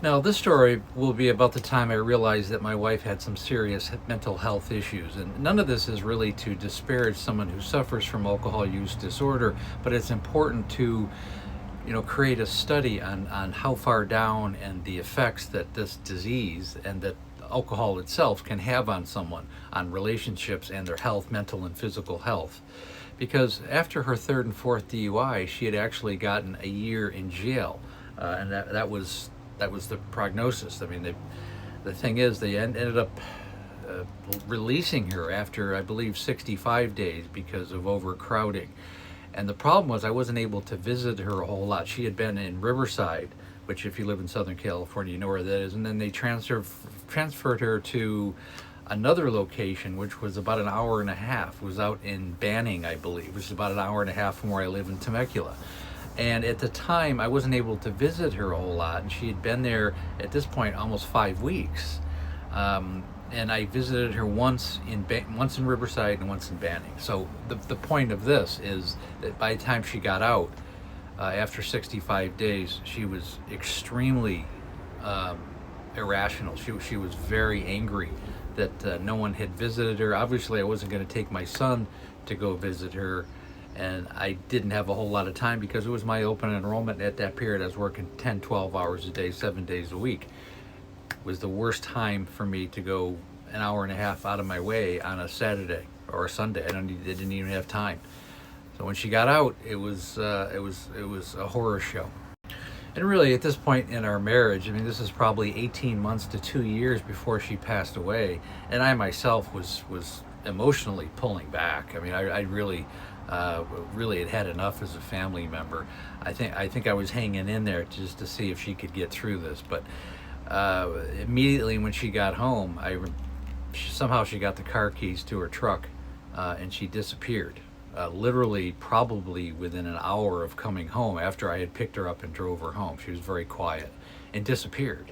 Now, this story will be about the time I realized that my wife had some serious mental health issues. And none of this is really to disparage someone who suffers from alcohol use disorder, but it's important to, create a study on how far down and the effects that this disease and that alcohol itself can have on someone, on relationships and their health, mental and physical health. Because after her third and fourth DUI, she had actually gotten a year in jail, and that was the prognosis. I mean, the thing is, they ended up uh, releasing her after, I believe, 65 days because of overcrowding. And the problem was, I wasn't able to visit her a whole lot. She had been in Riverside, which, if you live in Southern California, you know where that is. And then they transferred her to another location, which was about an hour and a half. It was out in Banning, I believe, which is about an hour and a half from where I live in Temecula. And at the time, I wasn't able to visit her a whole lot, and she had been there at this point almost 5 weeks. And I visited her once in Riverside and once in Banning. So the point of this is that by the time she got out, after 65 days, she was extremely um, irrational. She was very angry that no one had visited her. Obviously, I wasn't going to take my son to go visit her, and I didn't have a whole lot of time because it was my open enrollment. At that period, I was working 10, 12 hours a day, 7 days a week. It was the worst time for me to go an hour and a half out of my way on a Saturday or a Sunday. I didn't even have time. So when she got out, it was a horror show. And really, at this point in our marriage, I mean, this is probably 18 months to 2 years before she passed away, and I myself was emotionally pulling back. I mean, I really, really had had enough as a family member. I think I was hanging in there just to see if she could get through this. But immediately when she got home, somehow she got the car keys to her truck, and she disappeared. Literally, probably within an hour of coming home after I had picked her up and drove her home. She was very quiet and disappeared.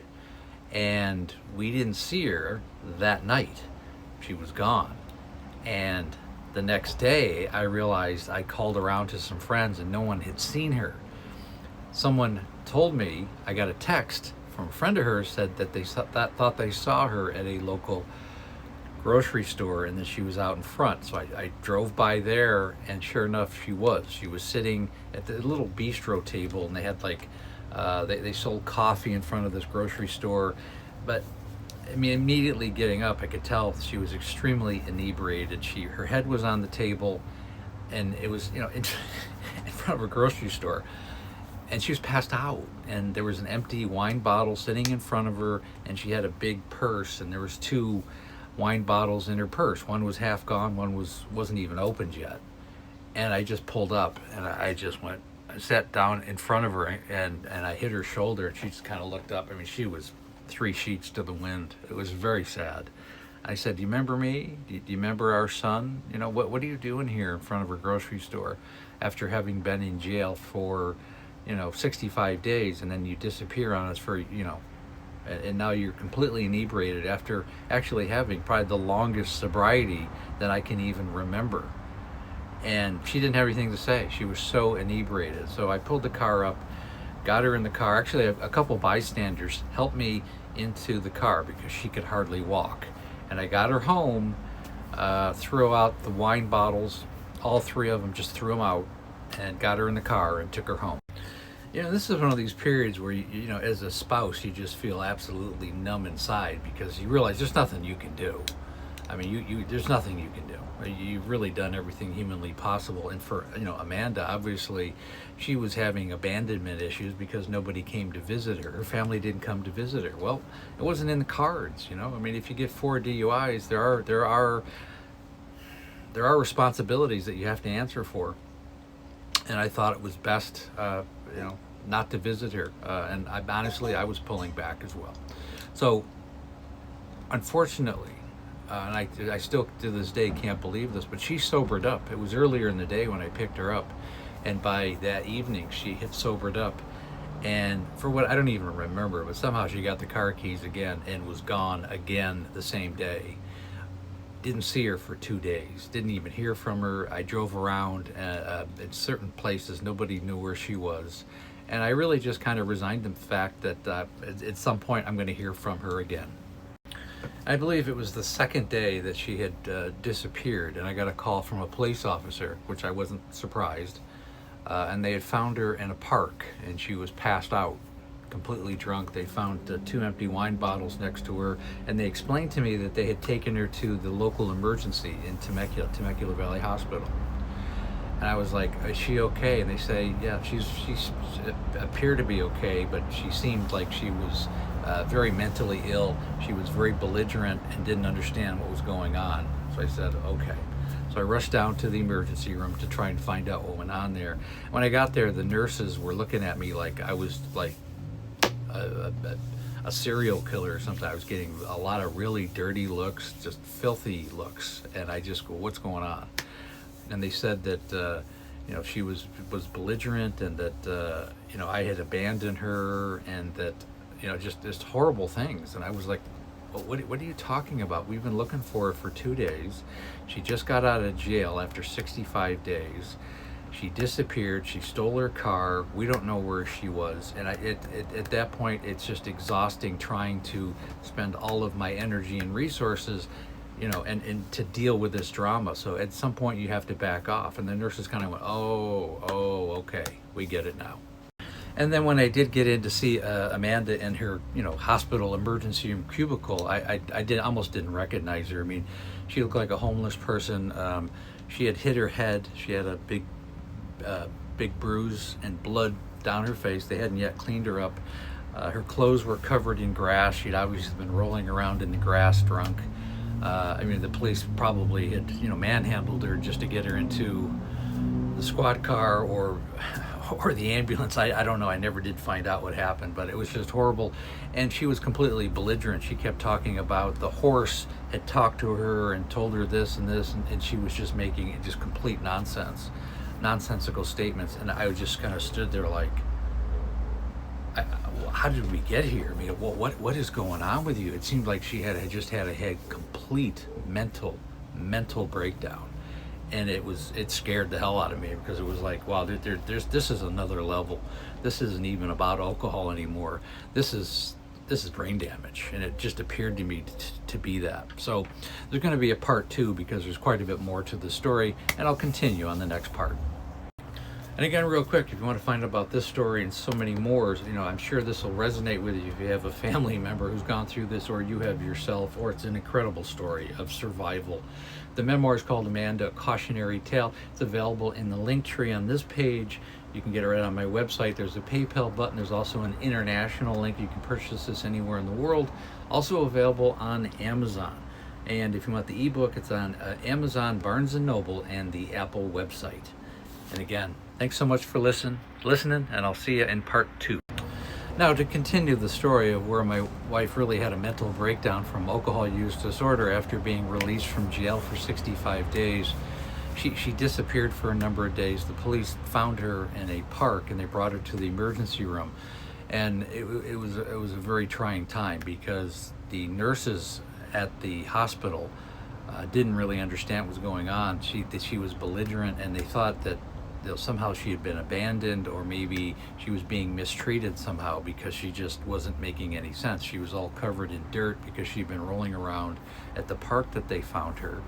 And we didn't see her that night. She was gone. And the next day, I realized I called around to some friends and no one had seen her. Someone told me, I got a text from a friend of hers, said that thought they saw her at a local grocery store and then she was out in front. So I drove by there, and sure enough, she was. She was sitting at the little bistro table, and they had like, they sold coffee in front of this grocery store. But I mean, immediately getting up, I could tell she was extremely inebriated. Her head was on the table, and it was, in front of a grocery store. And she was passed out, and there was an empty wine bottle sitting in front of her, and she had a big purse, and there was two wine bottles in her purse. One was half gone, one wasn't even opened yet. And I just pulled up, and I just I sat down in front of her, and I hit her shoulder, and she just kind of looked up. I mean, she was three sheets to the wind. It was very sad. I said, "Do you remember me? Do you remember our son? What are you doing here in front of a grocery store after having been in jail for 65 days, and then you disappear on us for, and now you're completely inebriated after actually having probably the longest sobriety that I can even remember." And she didn't have anything to say. She was so inebriated. So I pulled the car up, got her in the car. Actually, a couple bystanders helped me into the car because she could hardly walk. And I got her home, threw out the wine bottles, all three of them, just threw them out, and got her in the car and took her home. This is one of these periods where as a spouse, you just feel absolutely numb inside because you realize there's nothing you can do. I mean, there's nothing you can do. You've really done everything humanly possible. And for Amanda, obviously, she was having abandonment issues because nobody came to visit her. Her family didn't come to visit her. Well, it wasn't in the cards. I mean, if you get 4 DUIs, there are responsibilities that you have to answer for. And I thought it was best, not to visit her. And honestly, I was pulling back as well. So, unfortunately, and I still to this day can't believe this, but she sobered up. It was earlier in the day when I picked her up, and by that evening, she had sobered up. And for what I don't even remember, but somehow she got the car keys again and was gone again the same day. Didn't see her for 2 days. Didn't even hear from her. I drove around in certain places. Nobody knew where she was. And I really just kind of resigned to the fact that at some point I'm going to hear from her again. I believe it was the second day that she had disappeared, and I got a call from a police officer, which I wasn't surprised. And they had found her in a park, and she was passed out, completely drunk. They found 2 empty wine bottles next to her, and they explained to me that they had taken her to the local emergency in Temecula Valley Hospital. And I was like, "Is she okay?" And they say, "Yeah, she's appeared to be okay, but she seemed like she was very mentally ill. She was very belligerent and didn't understand what was going on." So I said, "Okay." So I rushed down to the emergency room to try and find out what went on there. When I got there, the nurses were looking at me like I was like a serial killer or something. I was getting a lot of really dirty looks, just filthy looks, and I just go, "What's going on?" And they said that she was belligerent, and that I had abandoned her, and that just horrible things. And I was like, "Well, what are you talking about? We've been looking for her for 2 days. She just got out of jail after 65 days. She disappeared. She stole her car. We don't know where she was." And at that point, it's just exhausting trying to spend all of my energy and resources, and to deal with this drama. So at some point, you have to back off. And the nurses kind of went, "Oh, okay, we get it now." And then when I did get in to see Amanda in her, hospital emergency room cubicle, I almost didn't recognize her. I mean, she looked like a homeless person. She had hit her head. She had a big bruise and blood down her face. They hadn't yet cleaned her up. Her clothes were covered in grass. She'd obviously been rolling around in the grass drunk. The police probably had, manhandled her just to get her into the squad car or the ambulance. I don't know. I never did find out what happened, but it was just horrible. And she was completely belligerent. She kept talking about the horse had talked to her and told her this and this, and she was just making just complete nonsensical statements. And I just kind of stood there like, how did we get here? I mean, what is going on with you? It seemed like she had just had a complete mental breakdown. And it scared the hell out of me, because it was like, wow, this is another level. This isn't even about alcohol anymore. This is brain damage, and it just appeared to me to be that. So there's going to be a part 2, because there's quite a bit more to the story, and I'll continue on the next part. And again, real quick, if you want to find out about this story and so many more, I'm sure this will resonate with you if you have a family member who's gone through this, or you have yourself, or it's an incredible story of survival. The memoir is called Amanda, A Cautionary Tale. It's available in the link tree on this page. You can get it right on my website. There's a PayPal button. There's also an international link. You can purchase this anywhere in the world. Also available on Amazon. And if you want the ebook, it's on Amazon, Barnes & Noble, and the Apple website. And again, thanks so much for listening, and I'll see you in part 2. Now, to continue the story of where my wife really had a mental breakdown from alcohol use disorder after being released from jail for 65 days. She disappeared for a number of days. The police found her in a park, and they brought her to the emergency room. And it was a very trying time, because the nurses at the hospital didn't really understand what was going on. She was belligerent, and they thought that somehow she had been abandoned, or maybe she was being mistreated somehow, because she just wasn't making any sense. She was all covered in dirt because she'd been rolling around at the park that they found her.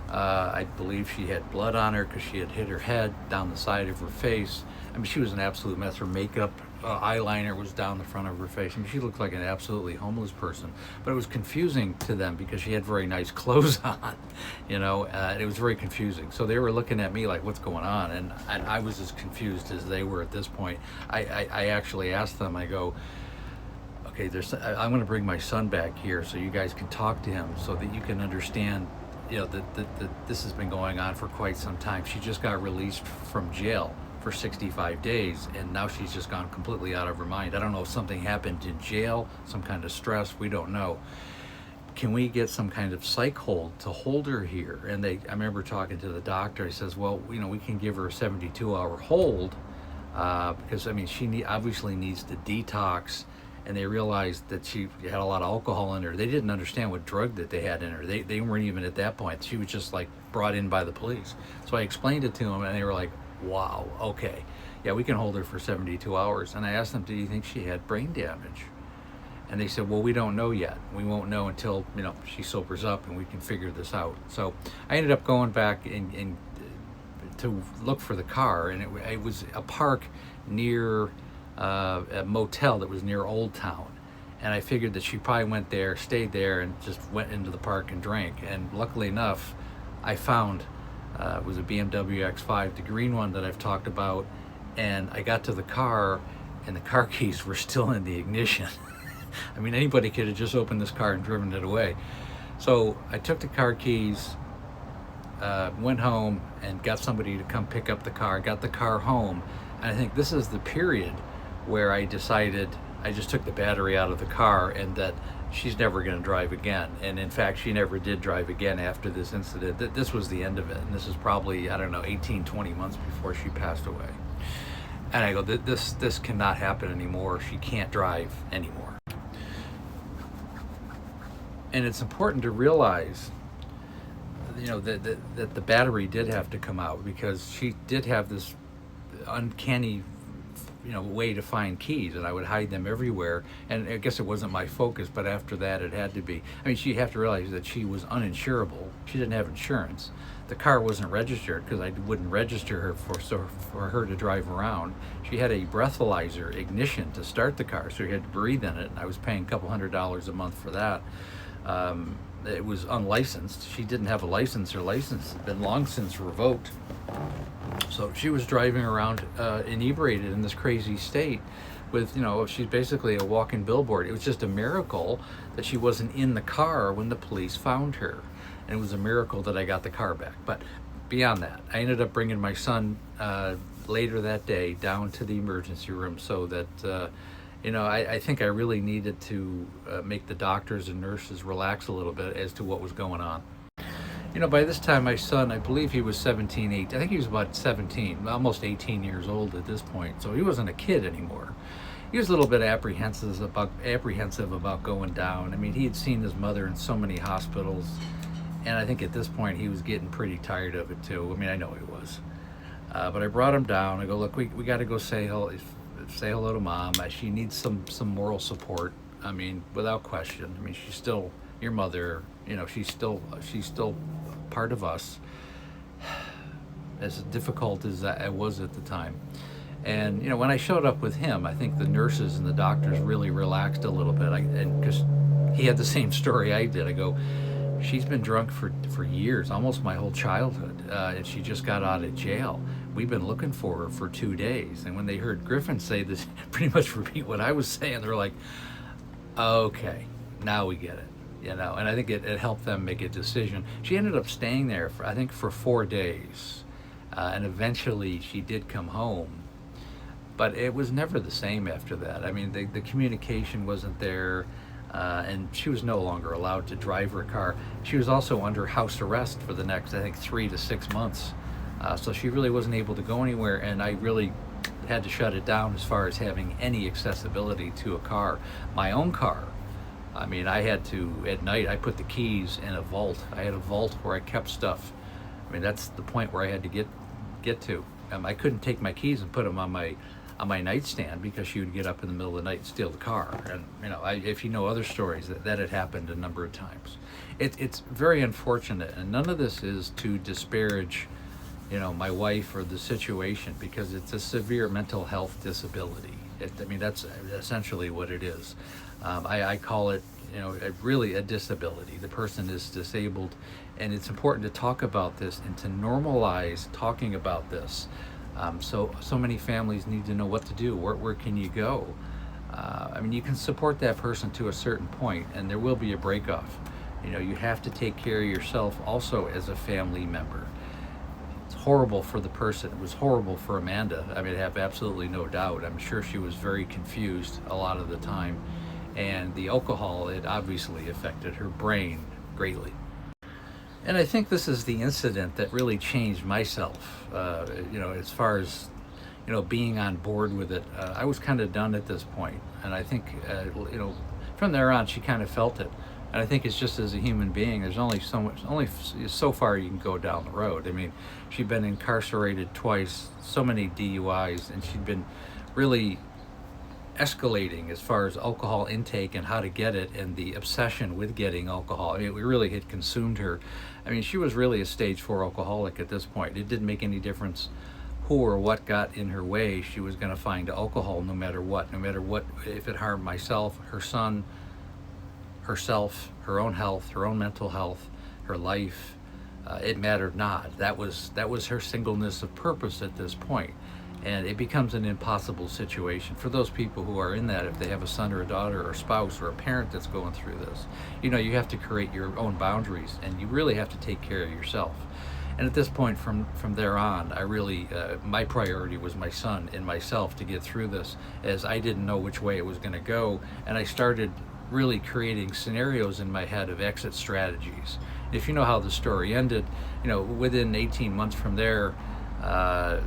I believe she had blood on her because she had hit her head down the side of her face. I mean, she was an absolute mess. Her makeup, eyeliner was down the front of her face. I mean, she looked like an absolutely homeless person. But it was confusing to them because she had very nice clothes on, it was very confusing. So they were looking at me like, what's going on? And I was as confused as they were at this point. I actually asked them, I go, okay, I'm going to bring my son back here so you guys can talk to him, so that you can understand that this has been going on for quite some time. She just got released from jail for 65 days, and now she's just gone completely out of her mind. I don't know if something happened in jail, some kind of stress, we don't know. Can we get some kind of psych hold to hold her here? And I remember talking to the doctor. He says, well, we can give her a 72-hour hold, because she obviously needs to detox. And they realized that she had a lot of alcohol in her. They didn't understand what drug that they had in her. They weren't even at that point. She was just like brought in by the police. So I explained it to them, and they were like, wow, okay. yeah, we can hold her for 72 hours. And I asked them, do you think she had brain damage? And they said, well, we don't know yet. We won't know until, she sobers up and we can figure this out. So I ended up going back and to look for the car, and it was a park near a motel that was near Old Town. And I figured that she probably went there, stayed there, and just went into the park and drank. And luckily enough, I found it was a BMW X5, the green one that I've talked about. And I got to the car, and the car keys were still in the ignition. I mean, anybody could have just opened this car and driven it away. So I took the car keys, went home, and got somebody to come pick up the car, got the car home. And I think this is the period where I decided, I just took the battery out of the car, and that she's never going to drive again. And in fact, she never did drive again after this incident. This was the end of it. And this is probably, I don't know, 18, 20 months before she passed away. And I go, this cannot happen anymore. She can't drive anymore. And it's important to realize, that the battery did have to come out, because she did have this uncanny, way to find keys, and I would hide them everywhere. And I guess it wasn't my focus, but after that, it had to be. I mean, you have to realize that she was uninsurable. She didn't have insurance. The car wasn't registered, because I wouldn't register her for her to drive around. She had a breathalyzer ignition to start the car, so you had to breathe in it. I was paying a couple $100s a month for that. It was unlicensed. She didn't have a license. Her license had been long since revoked. So she was driving around inebriated in this crazy state with, she's basically a walking billboard. It was just a miracle that she wasn't in the car when the police found her. And it was a miracle that I got the car back. But beyond that, I ended up bringing my son later that day down to the emergency room, so that I think I really needed to make the doctors and nurses relax a little bit as to what was going on. By this time, my son, I believe he was 17, 18. I think he was about 17, almost 18 years old at this point. So he wasn't a kid anymore. He was a little bit apprehensive about going down. I mean, he had seen his mother in so many hospitals. And I think at this point, he was getting pretty tired of it, too. I mean, I know he was. But I brought him down. I go, look, we got to go say hello to Mom. She needs some moral support. I mean, without question. I mean, she's still your mother. She's still part of us. As difficult as that was at the time. And when I showed up with him, I think the nurses and the doctors really relaxed a little bit. Because he had the same story I did. I go, she's been drunk for years, almost my whole childhood, and she just got out of jail. We've been looking for her for 2 days. And when they heard Griffin say this, pretty much repeat what I was saying, they're like, okay, now we get it. And I think it helped them make a decision. She ended up staying there for 4 days. And eventually she did come home. But it was never the same after that. I mean, the communication wasn't there. And she was no longer allowed to drive her car. She was also under house arrest for the next, I think, 3 to 6 months. So she really wasn't able to go anywhere, and I really had to shut it down as far as having any accessibility to a car. My own car. I mean, I had to, at night, I put the keys in a vault. I had a vault where I kept stuff. I mean, that's the point where I had to get to. I couldn't take my keys and put them on my nightstand, because she would get up in the middle of the night and steal the car. And if you know other stories, that had happened a number of times. It's very unfortunate, and none of this is to disparage my wife or the situation, because it's a severe mental health disability. That's essentially what it is. I call it really a disability. The person is disabled, and it's important to talk about this and to normalize talking about this. So many families need to know what to do. Where can you go? You can support that person to a certain point, and there will be a break-off. You have to take care of yourself also as a family member. It's horrible for the person. It was horrible for Amanda. I have absolutely no doubt. I'm sure she was very confused a lot of the time. And the alcohol, it obviously affected her brain greatly. And I think this is the incident that really changed myself, as far as, being on board with it. I was kind of done at this point. And I think, from there on, she kind of felt it. And I think it's just as a human being, there's only so much, only so far you can go down the road. I mean, she'd been incarcerated twice, so many DUIs, and she'd been really escalating as far as alcohol intake and how to get it, and the obsession with getting alcohol. I mean, we really had consumed her. I mean, she was really a stage 4 alcoholic at this point. It didn't make any difference who or what got in her way. She was going to find alcohol no matter what, if it harmed myself, her son, herself, her own health, her own mental health, her life. It mattered not. That was her singleness of purpose at this point. And it becomes an impossible situation for those people who are in that. If they have a son or a daughter or a spouse or a parent that's going through this, you have to create your own boundaries, and you really have to take care of yourself. And at this point, from there on, I really, my priority was my son and myself to get through this, as I didn't know which way it was going to go. And I started really creating scenarios in my head of exit strategies. If you know how the story ended, within 18 months from there, I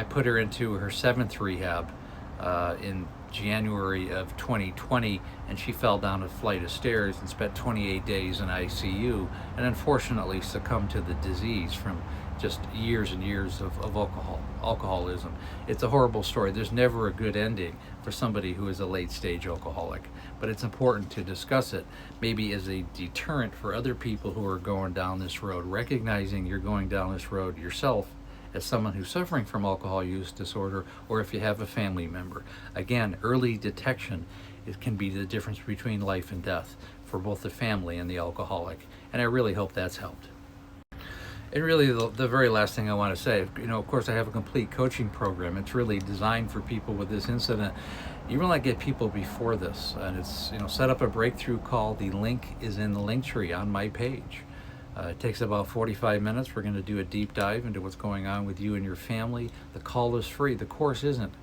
put her into her 7th rehab in January of 2020, and she fell down a flight of stairs and spent 28 days in ICU, and unfortunately succumbed to the disease from just years and years of alcoholism. It's a horrible story. There's never a good ending for somebody who is a late stage alcoholic, but it's important to discuss it, maybe as a deterrent for other people who are going down this road, recognizing you're going down this road yourself as someone who's suffering from alcohol use disorder, or if you have a family member. Again, early detection, it can be the difference between life and death for both the family and the alcoholic. And I really hope that's helped. And really, the very last thing I want to say, of course, I have a complete coaching program. It's really designed for people with this incident. You want to get people before this, and it's, set up a breakthrough call. The link is in the link tree on my page. It takes about 45 minutes. We're going to do a deep dive into what's going on with you and your family. The call is free. The course isn't.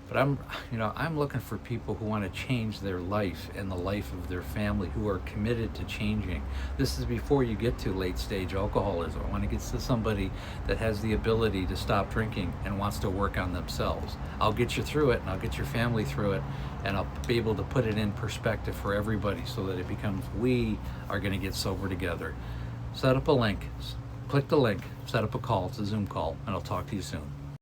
But I'm looking for people who want to change their life and the life of their family, who are committed to changing. This is before you get to late stage alcoholism. I want to get to somebody that has the ability to stop drinking and wants to work on themselves. I'll get you through it, and I'll get your family through it, and I'll be able to put it in perspective for everybody so that it becomes, we are going to get sober together. Set up a link, click the link, set up a call. It's a Zoom call, and I'll talk to you soon.